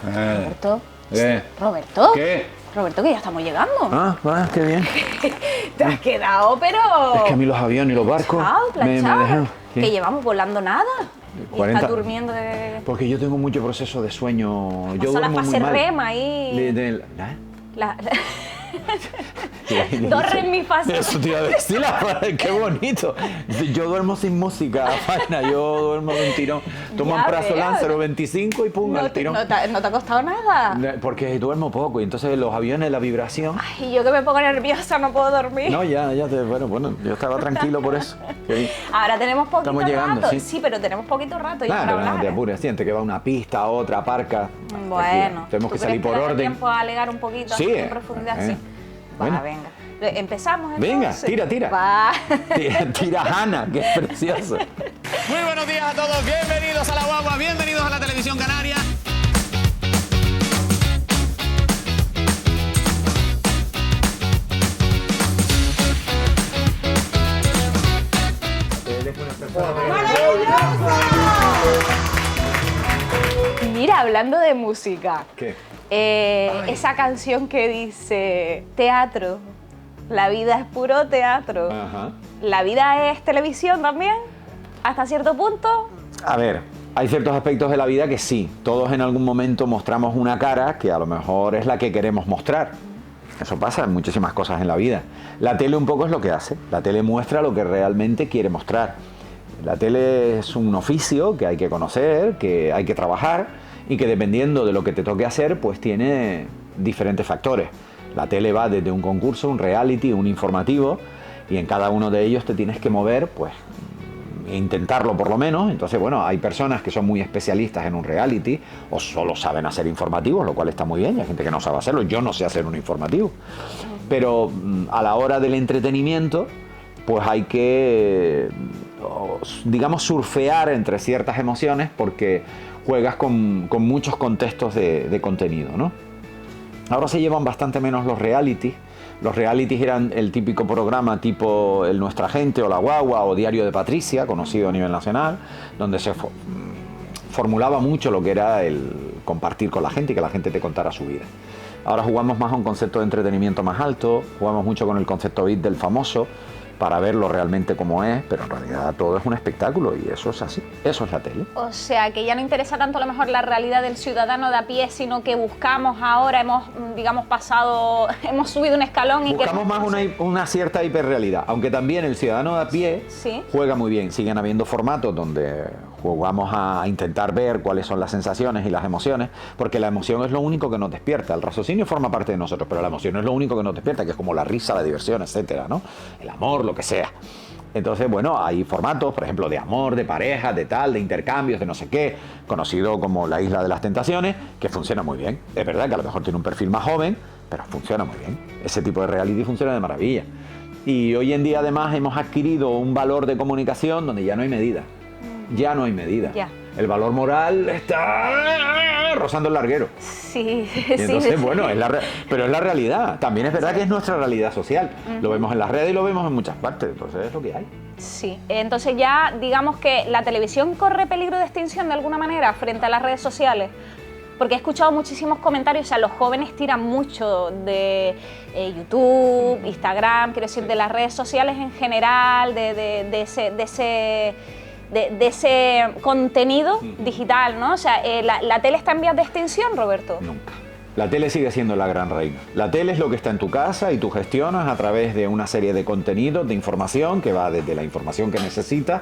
Roberto. ¿Qué? Roberto. ¿Qué? Roberto, que ya estamos llegando. Ah, va, qué bien. Te has quedado, pero... Es que a mí los aviones y los barcos me dejan. ¿Qué? Que llevamos volando nada. Y 40. estás durmiendo de... Porque yo tengo mucho proceso de sueño. Yo Son las duermo muy fases mal. REM ahí. ¿Eh? Dos re mi fa. Eso te iba a decir, qué bonito. Yo duermo sin música, Faina, yo duermo de un tirón. Tomo un prazolam 0,25 y pum, al tirón. No te ha costado nada. Porque duermo poco y entonces los aviones, la vibración... Ay, yo que me pongo nerviosa, no puedo dormir. No, bueno, yo estaba tranquilo por eso. Sí. Ahora tenemos poquito Estamos llegando, rato. sí. Pero tenemos poquito rato ya Nada, para pero no te hablar. apures, siente que va una pista a otra, aparca. Bueno, tenemos que salir por ¿Tú orden. tiempo a alegar un poquito Sí, en profundidad? Sí. Va, bueno. venga. Empezamos Venga, entonces. tira. Va. Tira Hanna, que es precioso. Muy buenos días a todos, bienvenidos a La Guagua, bienvenidos a la Televisión Canaria. Mira, hablando de música, ¿Qué? esa canción que dice teatro, la vida es puro teatro, Ajá. la vida es televisión también, hasta cierto punto. A ver, hay ciertos aspectos de la vida que sí, todos en algún momento mostramos una cara que a lo mejor es la que queremos mostrar. Eso pasa en muchísimas cosas en la vida. La tele un poco es lo que hace, la tele muestra lo que realmente quiere mostrar. La tele es un oficio que hay que conocer, que hay que trabajar y que dependiendo de lo que te toque hacer, pues tiene diferentes factores. La tele va desde un concurso, un reality, un informativo y en cada uno de ellos te tienes que mover, pues intentarlo por lo menos. Entonces, bueno, hay personas que son muy especialistas en un reality o solo saben hacer informativos, lo cual está muy bien, y hay gente que no sabe hacerlo. Yo no sé hacer un informativo, pero a la hora del entretenimiento pues hay que, digamos, surfear entre ciertas emociones porque juegas con muchos contextos de contenido, ¿no? Ahora se llevan bastante menos los realities. Los realities eran el típico programa tipo El Nuestra Gente o La Guagua o Diario de Patricia, conocido a nivel nacional, donde se formulaba mucho lo que era el compartir con la gente y que la gente te contara su vida. Ahora jugamos más a un concepto de entretenimiento más alto, jugamos mucho con el concepto beat del famoso para verlo realmente como es, pero en realidad todo es un espectáculo y eso es así, eso es la tele. O sea, que ya no interesa tanto a lo mejor la realidad del ciudadano de a pie, sino que buscamos ahora, hemos, digamos, hemos subido un escalón y buscamos más una cierta hiperrealidad, aunque también el ciudadano de a pie ¿sí? juega muy bien. Siguen habiendo formatos donde jugamos a intentar ver cuáles son las sensaciones y las emociones, porque la emoción es lo único que nos despierta. El raciocinio forma parte de nosotros, pero la emoción es lo único que nos despierta, que es como la risa, la diversión, etcétera, ¿no? El amor, lo que sea. Entonces, bueno, hay formatos, por ejemplo, de amor, de pareja, de tal, de intercambios, de no sé qué, conocido como la Isla de las Tentaciones, que funciona muy bien. Es verdad que a lo mejor tiene un perfil más joven, pero funciona muy bien. Ese tipo de reality funciona de maravilla. Y hoy en día, además, hemos adquirido un valor de comunicación donde ya no hay medida. Ya no hay medida. Ya. El valor moral está rozando el larguero. Sí, Y entonces, sí. bueno, pero es la realidad. También es verdad que es nuestra realidad social. Lo vemos en las redes y lo vemos en muchas partes. Entonces es lo que hay. Sí, entonces ya digamos que la televisión corre peligro de extinción de alguna manera frente a las redes sociales. Porque he escuchado muchísimos comentarios, o sea, los jóvenes tiran mucho de YouTube, Instagram, quiero decir, de las redes sociales en general, de ese contenido digital, ¿no? O sea, ¿la tele está en vías de extinción, Roberto? Nunca. La tele sigue siendo la gran reina. La tele es lo que está en tu casa y tú gestionas a través de una serie de contenidos, de información, que va desde la información que necesitas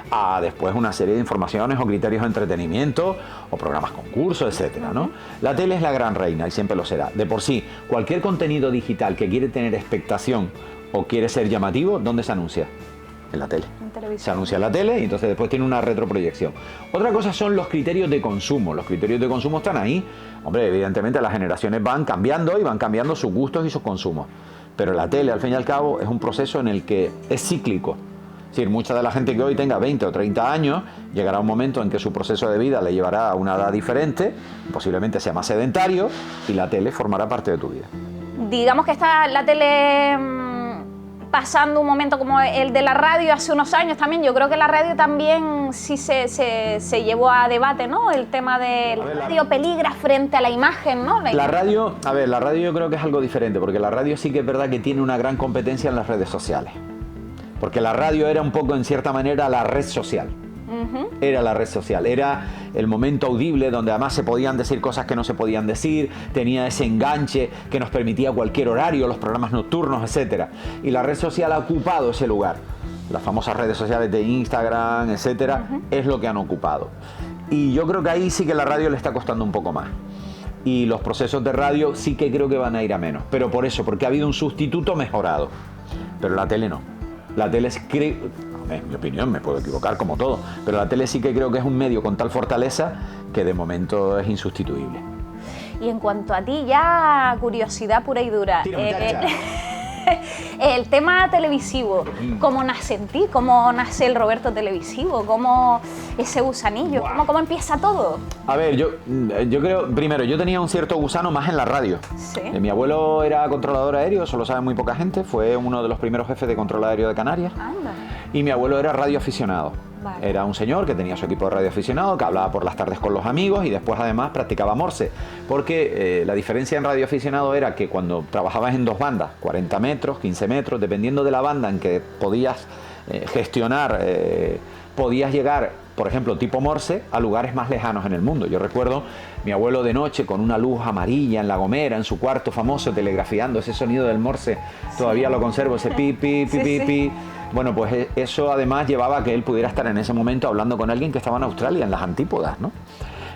a después una serie de informaciones o criterios de entretenimiento o programas concursos, etcétera, ¿no? La tele es la gran reina y siempre lo será. De por sí, cualquier contenido digital que quiere tener expectación o quiere ser llamativo, ¿dónde se anuncia? En la tele. En televisión. Se anuncia en la tele y entonces después tiene una retroproyección. Otra cosa son los criterios de consumo. Los criterios de consumo están ahí. Hombre, evidentemente las generaciones van cambiando y van cambiando sus gustos y sus consumos. Pero la tele, al fin y al cabo, es un proceso en el que es cíclico. Es decir, mucha de la gente que hoy tenga 20 o 30 años, llegará un momento en que su proceso de vida le llevará a una edad diferente, posiblemente sea más sedentario, y la tele formará parte de tu vida. Digamos que está la tele pasando un momento como el de la radio hace unos años también. Yo creo que la radio también sí se llevó a debate, ¿no? El tema de la radio peligra frente a la imagen, ¿no? La radio, a ver, la radio yo creo que es algo diferente, porque la radio sí que es verdad que tiene una gran competencia en las redes sociales. Porque la radio era un poco, en cierta manera, la red social. Era la red social, era el momento audible donde además se podían decir cosas que no se podían decir, tenía ese enganche que nos permitía cualquier horario, los programas nocturnos, etcétera. Y la red social ha ocupado ese lugar. Las famosas redes sociales de Instagram, etcétera, es lo que han ocupado. Y yo creo que ahí sí que la radio le está costando un poco más. Y los procesos de radio sí que creo que van a ir a menos. Pero por eso, porque ha habido un sustituto mejorado. Pero la tele no. La tele es, en mi opinión, me puedo equivocar como todo, pero la tele sí que creo que es un medio con tal fortaleza que de momento es insustituible. Y en cuanto a ti, ya curiosidad pura y dura. El tema televisivo, ¿cómo nace en ti? ¿Cómo nace el Roberto televisivo? ¿Cómo ese gusanillo? Wow. ¿Cómo empieza todo? A ver, yo creo, primero, yo tenía un cierto gusano más en la radio. Sí. Mi abuelo era controlador aéreo, eso lo sabe muy poca gente, fue uno de los primeros jefes de control aéreo de Canarias. Anda. Y mi abuelo era radioaficionado. Vale. Era un señor que tenía su equipo de radioaficionado, que hablaba por las tardes con los amigos y después además practicaba Morse. Porque la diferencia en radioaficionado era que cuando trabajabas en dos bandas, 40 metros, 15 metros, dependiendo de la banda en que podías gestionar, podías llegar, por ejemplo, tipo Morse, a lugares más lejanos en el mundo. Yo recuerdo mi abuelo de noche con una luz amarilla en La Gomera, en su cuarto famoso, telegrafiando ese sonido del Morse. Todavía lo conservo, ese pi, pi, pi, pi, pi. Bueno, pues eso además llevaba a que él pudiera estar en ese momento hablando con alguien que estaba en Australia, en las antípodas, ¿no?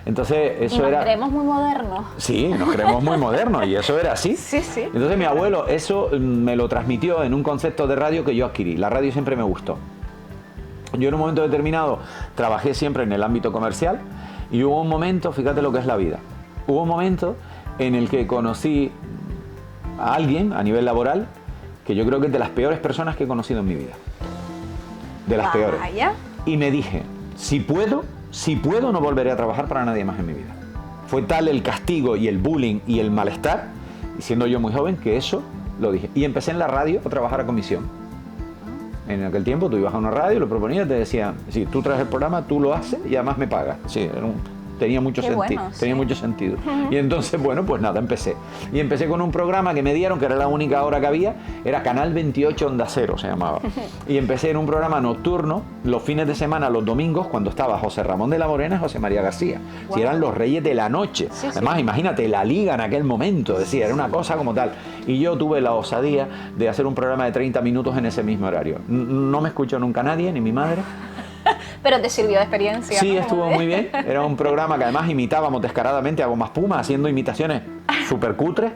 Entonces, eso y era... nos creemos muy modernos. Sí, nos creemos muy modernos y eso era así. Sí, sí. Entonces mi abuelo eso me lo transmitió en un concepto de radio que yo adquirí. La radio siempre me gustó. Yo en un momento determinado trabajé siempre en el ámbito comercial y hubo un momento, fíjate lo que es la vida, hubo un momento en el que conocí a alguien a nivel laboral que yo creo que es de las peores personas que he conocido en mi vida. De las peores. Y me dije, si puedo, no volveré a trabajar para nadie más en mi vida. Fue tal el castigo y el bullying y el malestar, y siendo yo muy joven, que eso lo dije. Y empecé en la radio a trabajar a comisión. En aquel tiempo tú ibas a una radio, lo proponías, te decían, si tú traes el programa, tú lo haces y además me pagas. Sí, tenía mucho sentido. Bueno, sí. Tenía mucho sentido. Y entonces, bueno, pues nada, empecé. Y empecé con un programa que me dieron, que era la única hora que había, era Canal 28 Onda Cero, se llamaba. Y empecé en un programa nocturno, los fines de semana, los domingos, cuando estaba José Ramón de la Morena y José María García. Wow. Si eran los reyes de la noche. Sí, además, sí. Imagínate, la liga en aquel momento, decía, era una cosa como tal. Y yo tuve la osadía de hacer un programa de 30 minutos en ese mismo horario. No me escuchó nunca nadie, ni mi madre. Pero te sirvió de experiencia. Sí, ¿no? Estuvo muy bien. Era un programa que además imitábamos descaradamente a Goma Espuma, haciendo imitaciones súper cutres.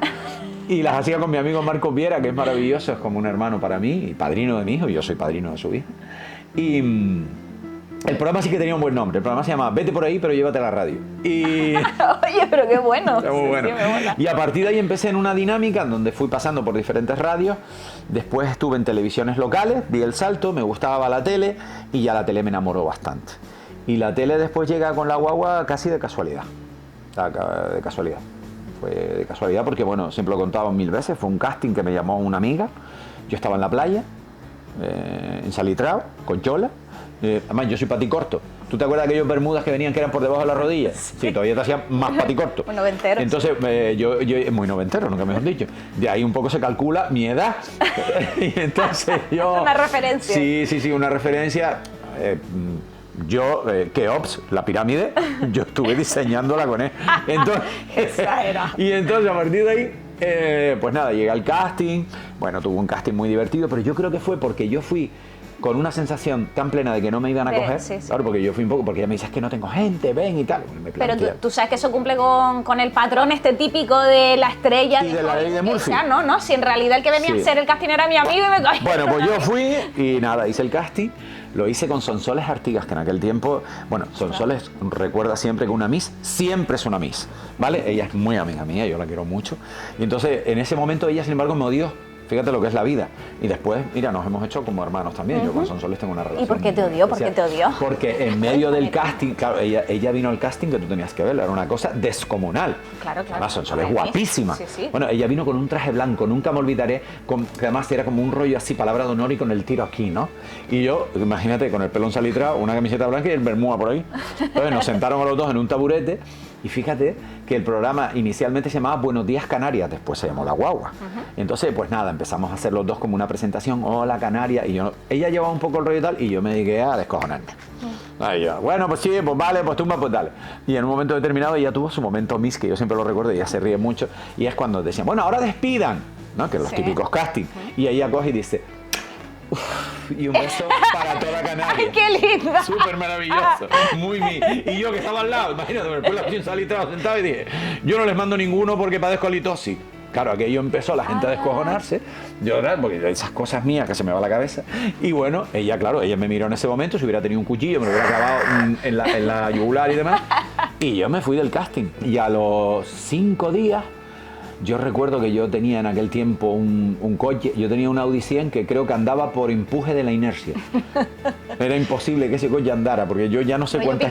Y las hacía con mi amigo Marcos Viera, que es maravilloso, es como un hermano para mí y padrino de mi hijo, y yo soy padrino de su hijo. Y el programa sí que tenía un buen nombre. El programa se llama Vete por ahí, pero llévate a la radio. Y... Oye, pero qué bueno. Muy bueno. Sí, y a partir de ahí empecé en una dinámica donde fui pasando por diferentes radios. Después estuve en televisiones locales, di el salto, me gustaba la tele y ya la tele me enamoró bastante. Y la tele después llega con la guagua casi de casualidad. De casualidad. Fue de casualidad porque, bueno, siempre lo he contado 1000 veces. Fue un casting que me llamó una amiga. Yo estaba en la playa, en Salitrao, con chola. Además, yo soy paticorto. ¿Tú te acuerdas de aquellos bermudas que venían que eran por debajo de las rodillas? Sí, todavía te hacían más paticorto. Muy noventero. Entonces, yo muy noventero, nunca mejor dicho. De ahí un poco se calcula mi edad. Y entonces yo... Una referencia. Sí, una referencia. Yo, Keops, la pirámide, yo estuve diseñándola con él. Entonces, esa era. Y entonces, a partir de ahí, pues nada, llegué al casting. Bueno, tuvo un casting muy divertido, pero yo creo que fue porque yo fui con una sensación tan plena de que no me iban a coger, sí. Claro, porque yo fui un poco, porque ella me dice, es que no tengo gente, ven y tal. Pero tú sabes que eso cumple con el patrón típico de la estrella. Y de la ley de Murphy. No, si en realidad el que venía a hacer el casting era mi amigo y me cogió. Bueno, pues yo fui y nada, hice el casting, lo hice con Sonsoles Artigas, que en aquel tiempo, bueno, Sonsoles recuerda siempre que una Miss siempre es una Miss, ¿vale? Ella es muy amiga mía, yo la quiero mucho. Y entonces, en ese momento ella, sin embargo, me odió Fíjate lo que es la vida. Y después, mira, nos hemos hecho como hermanos también. Yo con Sonsoles tengo una relación. ¿Y por qué te odió? ¿Por qué te odió? Porque en medio del casting, claro, ella vino al casting que tú tenías que verlo, era una cosa descomunal. Claro, claro. Además, Sonsoles es guapísima. Sí, sí. Bueno, ella vino con un traje blanco, nunca me olvidaré, que además era como un rollo así, palabra de honor y con el tiro aquí, ¿no? Y yo, imagínate, con el pelo en salitrado, una camiseta blanca y el bermuda por ahí. Entonces nos sentaron a los dos en un taburete y fíjate que el programa inicialmente se llamaba Buenos Días Canarias, después se llamó La Guagua. Entonces, pues nada, empezamos a hacer los dos como una presentación, hola Canarias, y yo, ella llevaba un poco el rollo y tal, y yo me dediqué a descojonarme. Ahí yo, bueno, pues sí, pues vale, pues tumba, pues dale. Y en un momento determinado ella tuvo su momento Miss, que yo siempre lo recuerdo, y ella se ríe mucho, y es cuando decían, bueno, ahora despidan, ¿no? Que los típicos castings. Y ella coge y dice, y un beso para toda Canarias. ¡Ay, qué linda! Súper maravilloso, muy Y yo que estaba al lado, imagínate, me puse la salitrado sentado y dije, yo no les mando ninguno porque padezco halitosis. Claro, aquello empezó la gente a descojonarse, llorar, porque esas cosas mías que se me va la cabeza. Y bueno, ella, claro, ella me miró en ese momento, si hubiera tenido un cuchillo, me lo hubiera clavado en la yugular y demás. Y yo me fui del casting. Y a los 5 días, yo recuerdo que yo tenía en aquel tiempo un coche, yo tenía un Audi 100 que creo que andaba por empuje de la inercia. Era imposible que ese coche andara, porque yo ya no sé cuántas...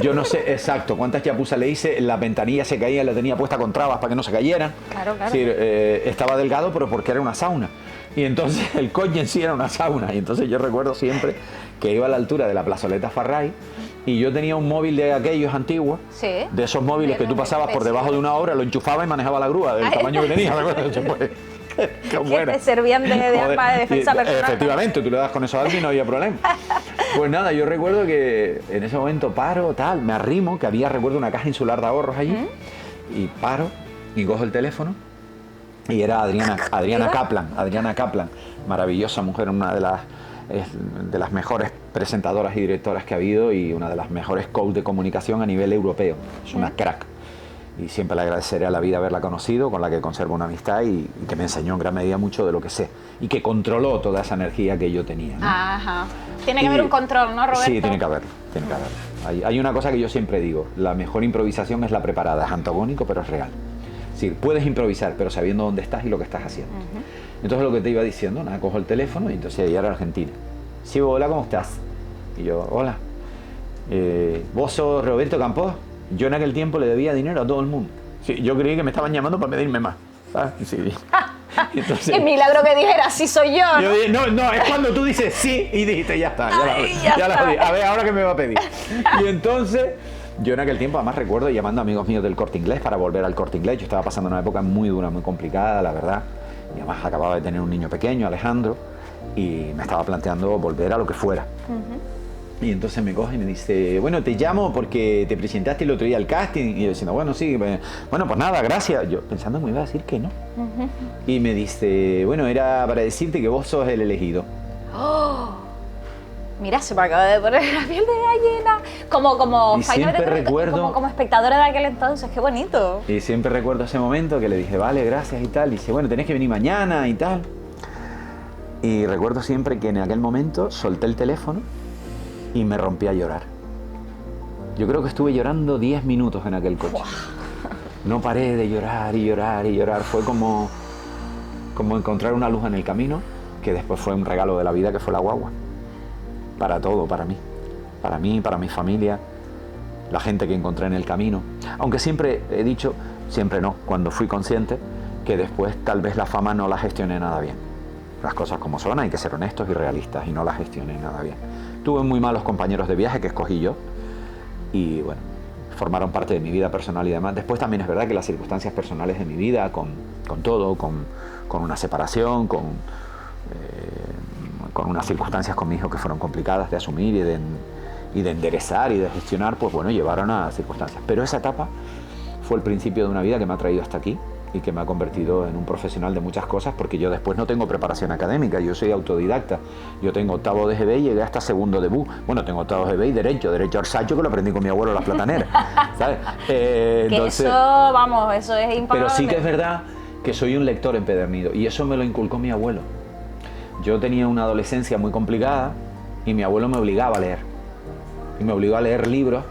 Yo no sé exacto cuántas chapuzas le hice, la ventanilla se caía, la tenía puesta con trabas para que no se cayeran. Claro, claro. Es decir, estaba delgado, pero porque era una sauna. Y entonces el coche en sí era una sauna. Y entonces yo recuerdo siempre que iba a la altura de la plazoleta Farray, y yo tenía un móvil de aquellos antiguos, sí, de esos móviles que tú pasabas por debajo de una obra, lo enchufaba y manejaba la grúa del tamaño que tenía. Pues, que te servían de arma de defensa personal. Efectivamente, tú le das con eso a alguien y no había problema. Pues nada, yo recuerdo que en ese momento paro, tal, me arrimo, que había, recuerdo, una caja insular de ahorros allí, y paro y cojo el teléfono, y era Adriana Kaplan, maravillosa mujer, una de las mejores presentadoras y directoras que ha habido y una de las mejores coach de comunicación a nivel europeo. Es una crack. Y siempre le agradeceré a la vida haberla conocido, con la que conservo una amistad y que me enseñó en gran medida mucho de lo que sé. Y que controló toda esa energía que yo tenía, ¿no? Ajá. Tiene que haber un control, ¿no, Roberto? Sí, tiene que haberlo. Hay una cosa que yo siempre digo, la mejor improvisación es la preparada, es antagónico, pero es real. Sí, puedes improvisar, pero sabiendo dónde estás y lo que estás haciendo. Entonces lo que te iba diciendo, nada, cojo el teléfono y entonces ella era argentina. Sí, hola, ¿cómo estás? Y yo, hola. ¿Vos sos Roberto Campos? Yo en aquel tiempo le debía dinero a todo el mundo. Sí, yo creí que me estaban llamando para pedirme más. ¿Sabes? Sí. Entonces, qué milagro que dijera, sí soy yo, ¿no? Yo dije, no, es cuando tú dices sí y dijiste, ya está, ya la jodí. A ver, ahora qué me va a pedir. Y entonces, yo en aquel tiempo además recuerdo llamando a amigos míos del Corte Inglés para volver al Corte Inglés. Yo estaba pasando una época muy dura, muy complicada, la verdad. Y además acababa de tener un niño pequeño, Alejandro, y me estaba planteando volver a lo que fuera. Y entonces me coge y me dice, bueno, te llamo porque te presentaste el otro día al casting. Y yo diciendo, bueno, sí, bueno, pues nada, gracias. Yo pensando que me iba a decir que no. Y me dice, bueno, era para decirte que vos sos el elegido. ¡Oh! Mira, se me acaba de poner la piel de gallina. Como espectadora de aquel entonces, qué bonito. Y siempre recuerdo ese momento que le dije, vale, gracias y tal. Y dice, bueno, tenés que venir mañana y tal. Y recuerdo siempre que en aquel momento solté el teléfono y me rompí a llorar. Yo creo que estuve llorando 10 minutos en aquel coche. No paré de llorar y llorar y llorar. Fue como encontrar una luz en el camino, que después fue un regalo de la vida, que fue la guagua. Para todo, para mí, para mi familia, la gente que encontré en el camino. Aunque siempre he dicho, siempre no, cuando fui consciente, que después tal vez la fama no la gestioné nada bien. Las cosas como son, hay que ser honestos y realistas, y no las gestioné nada bien. Tuve muy malos compañeros de viaje que escogí yo y bueno, formaron parte de mi vida personal y demás. Después también es verdad que las circunstancias personales de mi vida, con todo, con una separación, con unas circunstancias con mi hijo que fueron complicadas de asumir y de enderezar y de gestionar, pues bueno, llevaron a circunstancias. Pero esa etapa fue el principio de una vida que me ha traído hasta aquí y que me ha convertido en un profesional de muchas cosas, porque yo después no tengo preparación académica, yo soy autodidacta. Yo tengo octavo de GB y llegué hasta segundo de BU. Bueno, tengo octavo de GB y derecho arsacho, que lo aprendí con mi abuelo en las plataneras, ¿sabes? Entonces, eso es impagable. Pero sí que es verdad que soy un lector empedernido y eso me lo inculcó mi abuelo. Yo tenía una adolescencia muy complicada y mi abuelo me obligaba a leer. Y me obligó a leer libros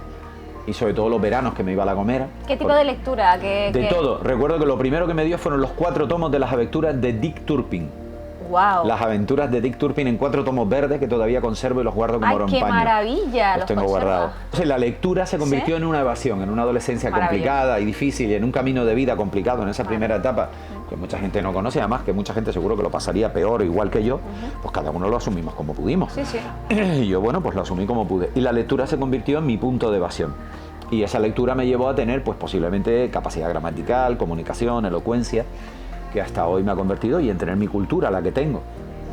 y sobre todo los veranos que me iba a La Gomera. ¿Qué tipo de lectura? De todo. Recuerdo que lo primero que me dio fueron los 4 tomos de las aventuras de Dick Turpin. Wow. Las aventuras de Dick Turpin en 4 tomos verdes que todavía conservo y los guardo como oro en ¡Ay, qué paño. maravilla! Los tengo guardados. Entonces, la lectura se convirtió en una evasión, en una adolescencia complicada y difícil, y en un camino de vida complicado en esa primera etapa, que mucha gente no conoce, además que mucha gente seguro que lo pasaría peor, igual que yo, pues cada uno lo asumimos como pudimos. Sí, sí. Y yo, bueno, pues lo asumí como pude. Y la lectura se convirtió en mi punto de evasión. Y esa lectura me llevó a tener, pues posiblemente, capacidad gramatical, comunicación, elocuencia, que hasta hoy me ha convertido, y en tener mi cultura, la que tengo,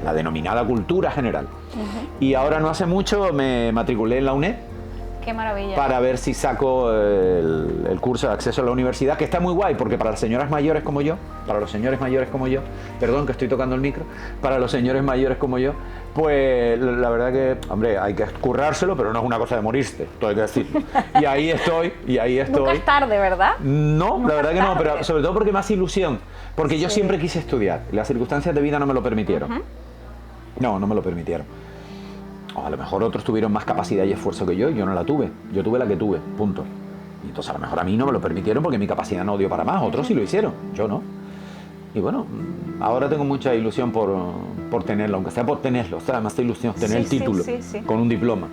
la denominada cultura general. Y ahora no hace mucho me matriculé en la UNED. Qué maravilla. Para ver si saco el curso de acceso a la universidad, que está muy guay, porque para las señoras mayores como yo, para los señores mayores como yo, perdón que estoy tocando el micro, para los señores mayores como yo, pues la verdad que, hombre, hay que currárselo, pero no es una cosa de morirse, todo hay que decirlo. Y ahí estoy. Nunca es tarde, ¿verdad? No, Nunca la verdad que no, pero sobre todo porque me hace ilusión, porque yo Sí. siempre quise estudiar, y las circunstancias de vida no me lo permitieron. No me lo permitieron. O a lo mejor otros tuvieron más capacidad y esfuerzo que yo no la tuve. Yo tuve la que tuve, punto. Y entonces a lo mejor a mí no me lo permitieron porque mi capacidad no dio para más, otros sí lo hicieron, yo no. Y bueno, ahora tengo mucha ilusión por tenerlo, aunque sea por tenerlo, o sea, más ilusión tener Sí, el título sí. con un diploma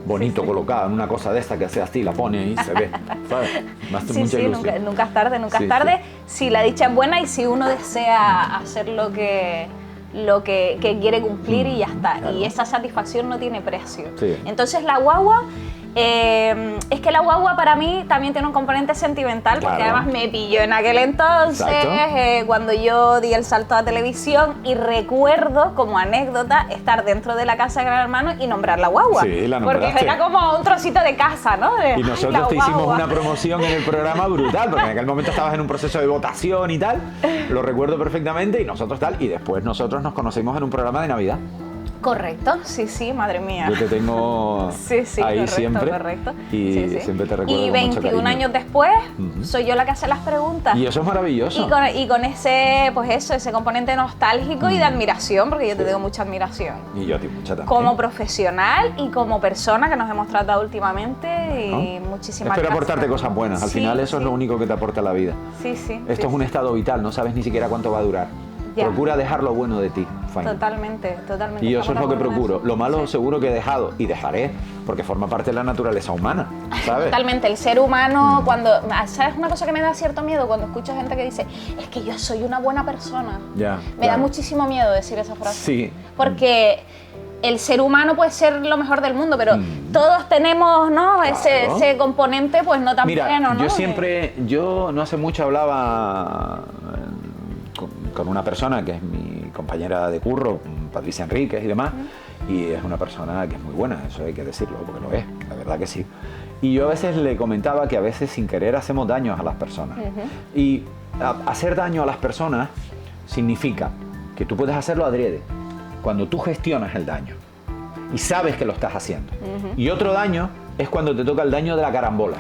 bonito colocado en una cosa de esta que hace así, la pone y se ve, ¿sabes? Me hace mucha ilusión. Nunca es tarde, nunca Sí, es tarde, sí. si la dicha es buena y si uno desea hacer lo que quiere cumplir y ya está. Claro. Y esa satisfacción no tiene precio. Sí. Entonces la guagua, es que la guagua para mí también tiene un componente sentimental, porque Claro. además me pilló en aquel entonces, Exacto. cuando yo di el salto a televisión, y recuerdo como anécdota estar dentro de la casa de Gran Hermano y nombrar la guagua. Sí, la porque nombraste. era como un trocito de casa, ¿no? De, Y "Ay, nosotros la te hicimos guagua". una promoción en el programa brutal, porque en aquel momento estabas en un proceso de votación y tal, lo recuerdo perfectamente, y nosotros tal, y después nosotros nos conocimos en un programa de Navidad. Correcto, sí, madre mía. Yo te tengo Sí, ahí correcto, siempre, correcto. y Sí. siempre te recuerdo Y con mucho 21 cariño. años después, Ujú. soy yo la que hace las preguntas. Y eso es maravilloso. Y con ese, pues eso, ese componente nostálgico y de admiración, porque yo te Sí. tengo mucha admiración. Y yo a ti mucha también. Como profesional y como persona que nos hemos tratado últimamente, y ¿No? muchísimas Espero gracias. aportarte cosas buenas. Al Sí, final eso es sí. lo único que te aporta la vida. Sí. Esto es un estado vital, no sabes ni siquiera cuánto va a durar. Ya. Procura dejar lo bueno de ti, Faina. Totalmente. Y eso es estamos lo que de acuerdo en procuro. eso. Lo malo Sí. seguro que he dejado y dejaré, porque forma parte de la naturaleza humana, ¿sabes? Totalmente, el ser humano, cuando, ¿sabes una cosa que me da cierto miedo? Cuando escucho gente que dice, es que yo soy una buena persona. Ya, Me da claro. muchísimo miedo decir esa frase. Sí. Porque el ser humano puede ser lo mejor del mundo, pero todos tenemos, ¿no? Claro. Ese componente, pues no tan Mira, pleno, ¿no? yo no hace mucho hablaba con una persona que es mi compañera de curro, Patricia Enríquez y demás, y es una persona que es muy buena, eso hay que decirlo, porque lo es, la verdad que sí. Y yo a veces le comentaba que a veces sin querer hacemos daños a las personas. Y hacer daño a las personas significa que tú puedes hacerlo adrede, cuando tú gestionas el daño y sabes que lo estás haciendo. Y otro daño es cuando te toca el daño de la carambola.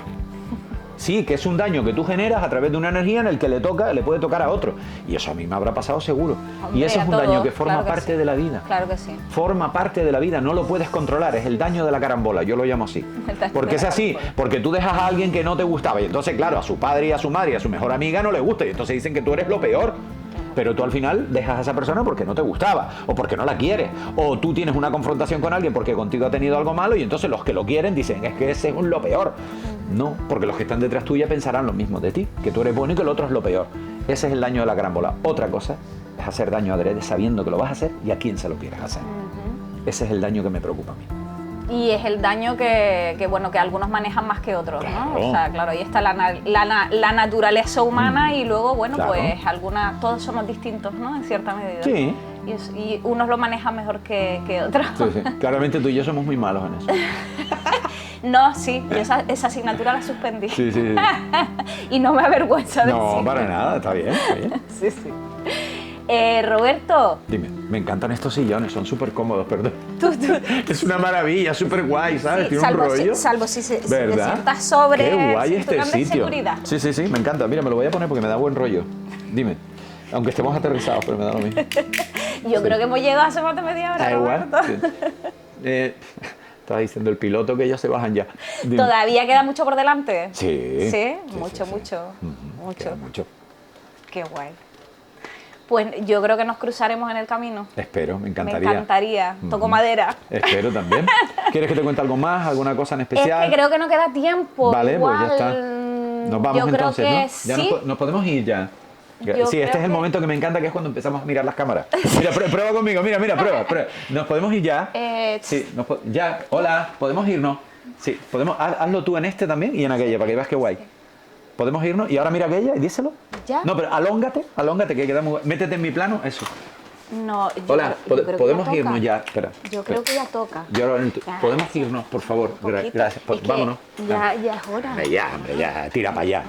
Sí, que es un daño que tú generas a través de una energía en el que le puede tocar a otro. Y eso a mí me habrá pasado seguro. Hombre, Y eso es a un daño todos, que forma claro que parte sí. de la vida. Claro que sí. Forma parte de la vida, no lo puedes controlar, es el daño de la carambola, yo lo llamo así. El daño Porque de es la así, carambola. porque tú dejas a alguien que no te gustaba y entonces, claro, a su padre y a su madre y a su mejor amiga no le gusta y entonces dicen que tú eres lo peor. Pero tú al final dejas a esa persona porque no te gustaba, o porque no la quieres, o tú tienes una confrontación con alguien porque contigo ha tenido algo malo y entonces los que lo quieren dicen, es que ese es lo peor. No, porque los que están detrás tuya pensarán lo mismo de ti, que tú eres bueno y que el otro es lo peor. Ese es el daño de la carambola. Otra cosa es hacer daño adrede sabiendo que lo vas a hacer y a quién se lo quieres hacer. Ese es el daño que me preocupa a mí. Y es el daño que bueno, que algunos manejan más que otros, ¿no? Claro. O sea, claro, ahí está la naturaleza humana y luego, bueno, Claro. pues todos somos distintos, ¿no? En cierta medida. Sí. Y unos lo manejan mejor que otros. Sí, sí. Claramente tú y yo somos muy malos en eso. No, sí, yo esa asignatura la suspendí. Sí, sí, sí. Y no me avergüenza No, decirlo. para nada, está bien, está bien. Sí. Roberto, Dime, me encantan estos sillones, son súper cómodos, perdón. tú Es una maravilla, súper guay, ¿sabes? sí, Tiene un rollo. salvo si te ¿Verdad? sientas sobre Qué guay el este cinturón de sitio. seguridad. Sí, me encanta. Mira, me lo voy a poner porque me da buen rollo. Dime. Aunque estemos aterrizados, pero me da lo mismo. Yo creo que hemos llegado hace más de media hora, Da igual. Roberto. Sí. estaba diciendo el piloto que ellos se bajan ya. Dime. ¿Todavía queda mucho por delante? Sí. ¿Sí? Sí, Mucho, sí. mucho. Queda Mucho. mucho. Qué guay. Pues yo creo que nos cruzaremos en el camino. Espero, me Me encantaría. encantaría. Toco madera. Espero también. ¿Quieres que te cuente algo más? ¿Alguna cosa en especial? Es que creo que no queda tiempo. Vale, Igual, pues ya está. Nos vamos yo creo entonces, que ¿no? Ya sí. nos podemos ir ya. Yo Sí, este creo es el que- momento que me encanta, que es cuando empezamos a mirar las cámaras. Mira, prueba conmigo, mira, prueba. ¿Nos podemos ir ya? Sí, ya. Hola, ¿podemos irnos? Sí, podemos. Hazlo tú en este también y en aquella, para que veas qué guay. ¿Podemos irnos? Y ahora mira aquella y díselo. ¿Ya? No, pero alóngate, que queda muy guay. Métete en mi plano, eso. No, yo Hola, creo que podemos ya irnos toca. ya. Espera. Yo creo que ya toca. Podemos irnos, por favor. Un poquito. Gracias. Es que Vámonos. Ya es hora. Hombre, ya, tira para allá.